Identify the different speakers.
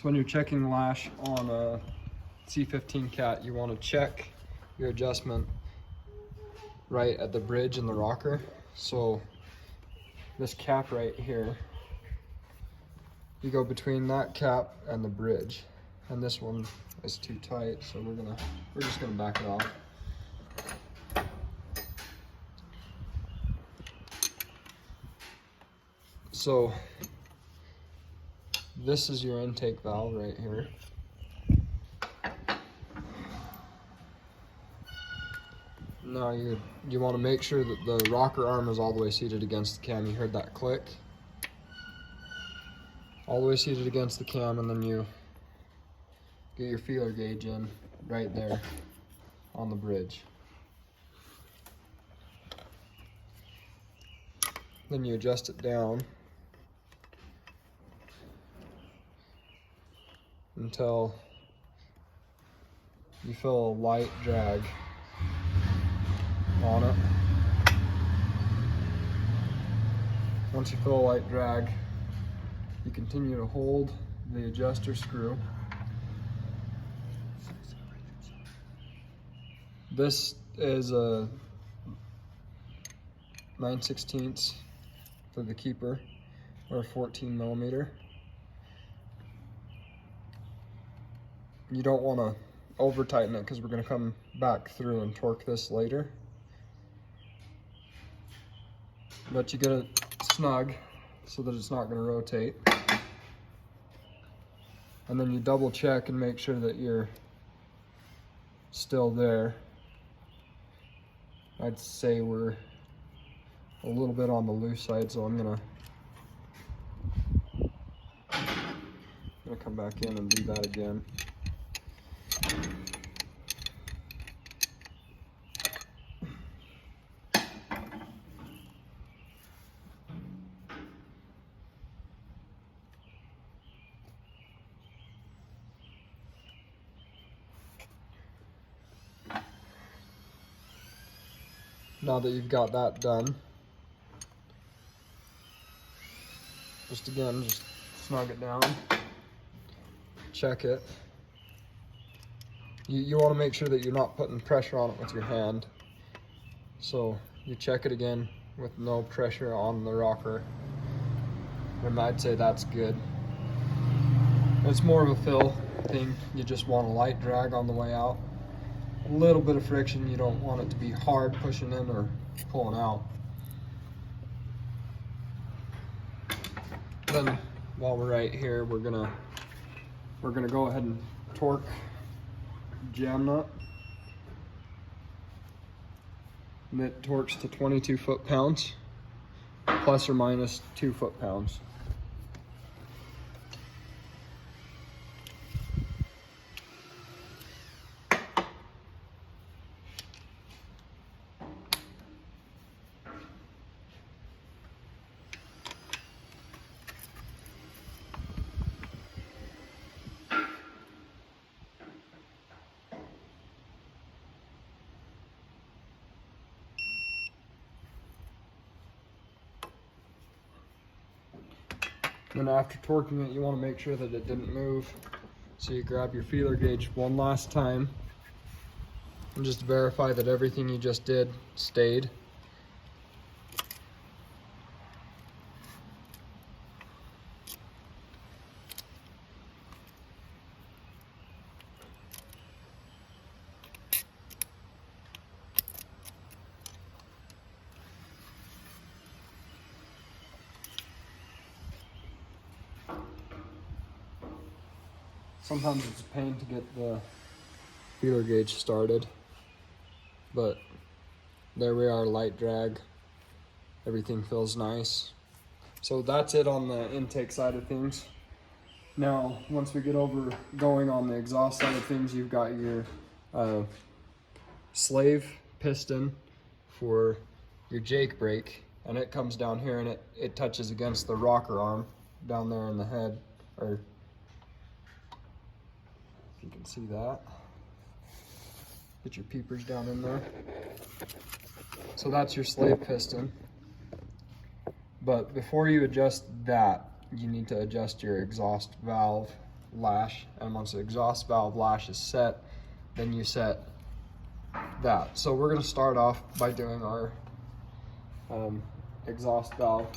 Speaker 1: So when you're checking lash on a C-15 cat, you want to check your adjustment right at the bridge and the rocker. So this cap right here, you go between that cap and the bridge, and this one is too tight, so we're just gonna back it off. So this is your intake valve right here. Now you want to make sure that the rocker arm is all the way seated against the cam. You heard that click? All the way seated against the cam, and then you get your feeler gauge in right there on the bridge. Then you adjust it down until you feel a light drag on it. Once you feel a light drag, you continue to hold the adjuster screw. This is a 9/16 for the keeper, or a 14 millimeter. You don't want to over tighten it because we're going to come back through and torque this later. But you get it snug so that it's not going to rotate. And then you double check and make sure that you're still there. I'd say we're a little bit on the loose side, so I'm gonna come back in and do that again. Now that you've got that done, just snug it down, check it. You want to make sure that you're not putting pressure on it with your hand. So you check it again with no pressure on the rocker, and I'd say that's good. It's more of a feel thing. You just want a light drag on the way out. A little bit of friction. You don't want it to be hard pushing in or pulling out. Then while we're right here, we're gonna go ahead and torque jam nut. And it torques to 22 foot-pounds, plus or minus 2 foot-pounds. Then after torquing it, you want to make sure that it didn't move. So you grab your feeler gauge one last time and just verify that everything you just did stayed. Sometimes it's a pain to get the feeler gauge started, but there we are, light drag. Everything feels nice. So that's it on the intake side of things. Now, once we get going on the exhaust side of things, you've got your slave piston for your Jake brake, and it comes down here and it touches against the rocker arm down there in the head, or you can see that. Get your peepers down in there. So that's your slave piston. But before you adjust that, you need to adjust your exhaust valve lash, and once the exhaust valve lash is set, then you set that. So we're gonna start off by doing our exhaust valve